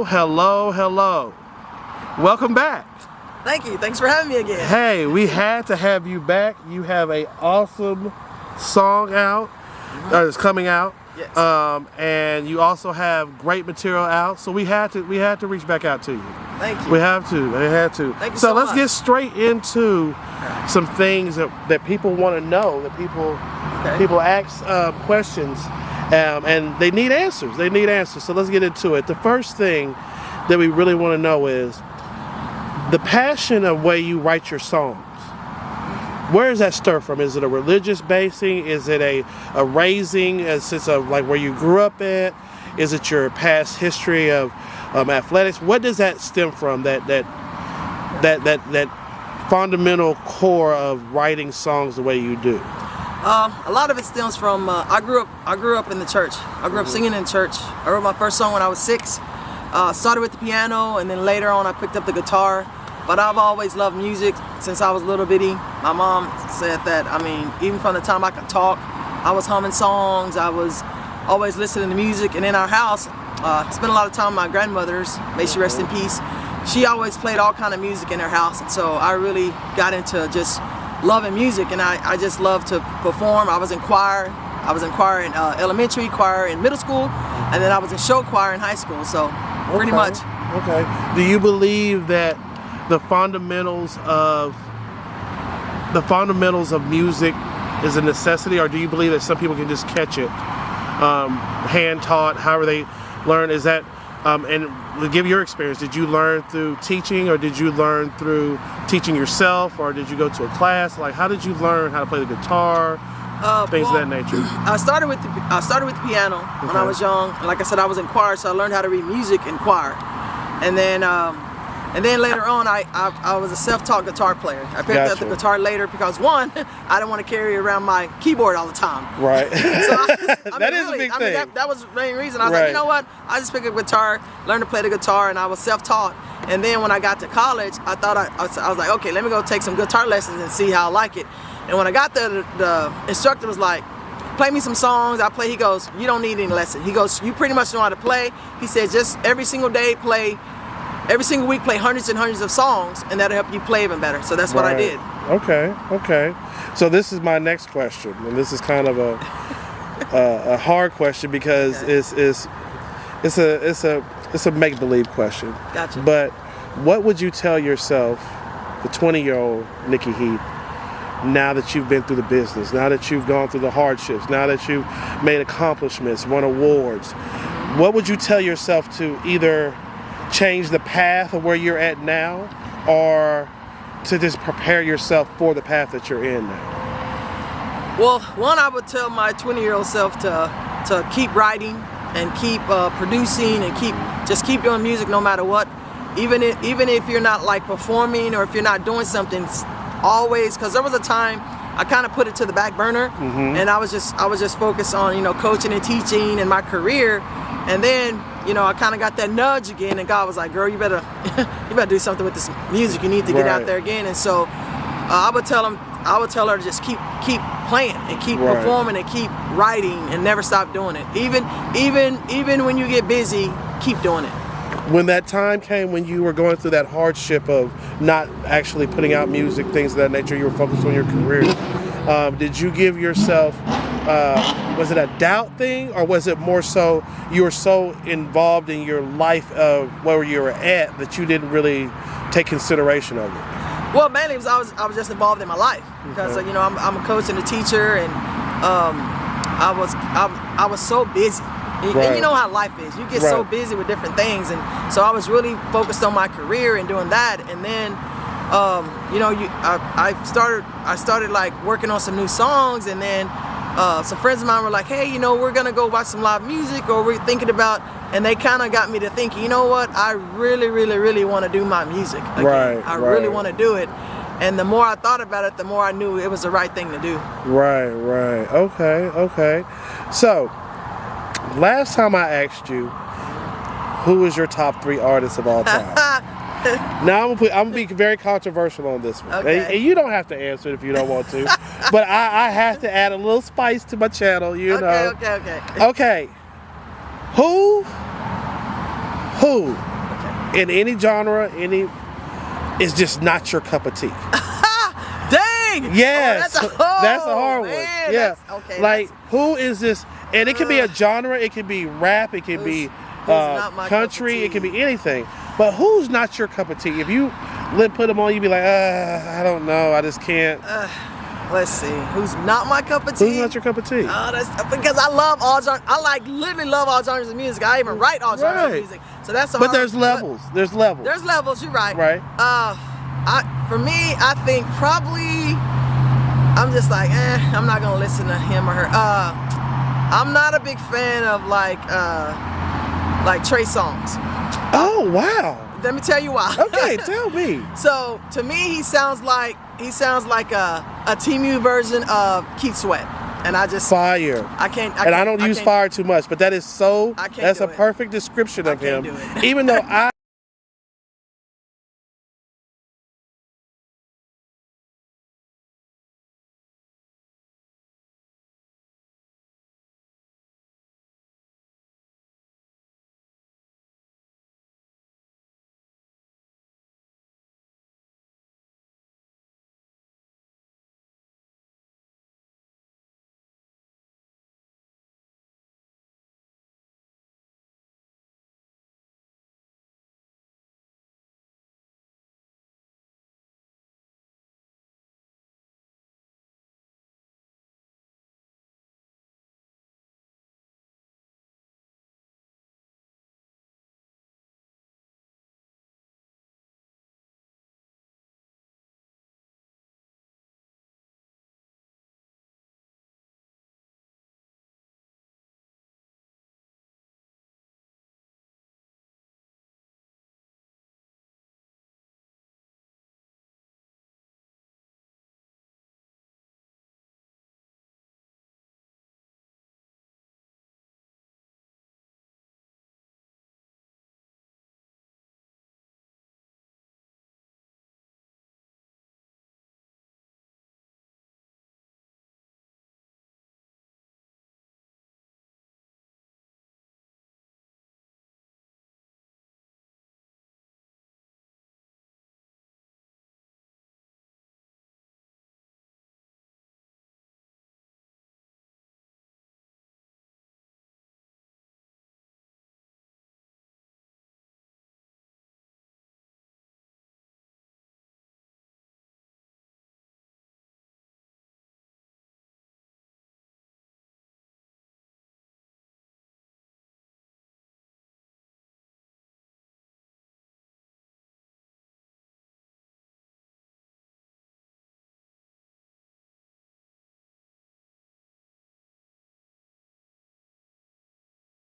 hello, hello. Welcome back. Thank you. Thanks for having me again. Hey, we had to have you back. You have an awesome song out. It's coming out. Yes. And you also have great material out. So we had to reach back out to you. Thank you. We had to. Thank you so so let's much. get straight into some things that people want to know, that people ask questions, and they need answers. So let's get into it. The first thing that we really want to know is the passion of way you write your songs. Where does that stir from? Is it a religious basing? Is it a raising, a sense of like where you grew up at? Is it your past history of athletics? What does that stem from? That fundamental core of writing songs the way you do. A lot of it stems from I grew up in the church. I grew up singing in church. I wrote my first song when I was 6. Started with the piano, and then later on I picked up the guitar. But I've always loved music since I was little bitty. My mom said that, even from the time I could talk, I was humming songs. I was always listening to music. And in our house, spent a lot of time with my grandmother's, may she rest in peace. She always played all kind of music in her house. And so I really got into just loving music, and I just love to perform. I was in choir. I was in choir in elementary, choir in middle school, and then I was in show choir in high school. So pretty much. Okay. Do you believe that the fundamentals of music is a necessity, or do you believe that some people can just catch it, hand taught, however they learn? Is that and give your experience? Did you learn through teaching, or did you learn through teaching yourself, or did you go to a class? Like, how did you learn how to play the guitar? Things of that nature. I started with the piano when I was young. And like I said, I was in choir, so I learned how to read music in choir. And then later on, I was a self-taught guitar player. I picked up the guitar later because, one, I didn't want to carry around my keyboard all the time. Right. So that is a big thing. That was the main reason. I was like, you know what? I just picked up a guitar, learned to play the guitar, and I was self-taught. And then when I got to college, I was like, okay, let me go take some guitar lessons and see how I like it. And when I got there, the instructor was like, play me some songs. I play. He goes, you don't need any lesson. He goes, you pretty much know how to play. He said, just every single day every single week play hundreds and hundreds of songs, and that'll help you play even better. So that's what I did. Okay. So this is my next question, and this is kind of a hard question because it's a make-believe question. Gotcha. But what would you tell yourself, the 20-year-old Nikki Heath, now that you've been through the business, now that you've gone through the hardships, now that you've made accomplishments, won awards? What would you tell yourself to either change the path of where you're at now, or to just prepare yourself for the path that you're in now? Well, one, I would tell my 20-year-old self to keep writing and keep producing and keep doing music no matter what. Even if you're not like performing, or if you're not doing something, always, because there was a time I kind of put it to the back burner, and I was just focused on coaching and teaching and my career, and then I kind of got that nudge again, and God was like, girl, you better do something with this music. You need to get out there again. And so I would tell her to just keep playing and keep performing and keep writing and never stop doing it. Even when you get busy, keep doing it. When that time came when you were going through that hardship of not actually putting out music, things of that nature, you were focused on your career, did you give yourself, was it a doubt thing, or was it more so you were so involved in your life of where you were at that you didn't really take consideration of it? Well, mainly it was I was just involved in my life because I'm a coach and a teacher, and I was so busy. And you know how life is. You get so busy with different things, and so I was really focused on my career and doing that. And then, I started like working on some new songs, and then some friends of mine were like, hey, we're gonna go watch some live music, or we're thinking about, and they kind of got me to thinking, you know what, I really, really, really want to do my music again. I really want to do it. And the more I thought about it, the more I knew it was the right thing to do. Right. Okay. So, last time I asked you, who is your top 3 artists of all time? Now I'm gonna be very controversial on this one. Okay. And you don't have to answer it if you don't want to, but I have to add a little spice to my channel, know. Okay. Okay. Who in any genre, it's just not your cup of tea. Dang! Yes, that's a hard one. Man, yeah, okay. Like, who is this? And it can be a genre. It can be rap. It can be country. It can be anything. But who's not your cup of tea? If you put them on, you'd be like, I don't know. I just can't. Let's see. Who's not my cup of tea? Who's not your cup of tea? That's because I love all genres. I literally love all genres of music. I even write all genres of music. So that's a But there's levels. There's levels. There's levels. You're right. Right. For me, I think probably I'm just like, I'm not gonna listen to him or her. I'm not a big fan of like Trey Songz. Oh wow. Let me tell you why. Okay, tell me. So to me, he sounds like a TMU version of Keith Sweat, and I just fire. I don't use fire too much, but that is so. That's a perfect description of him. Even though I.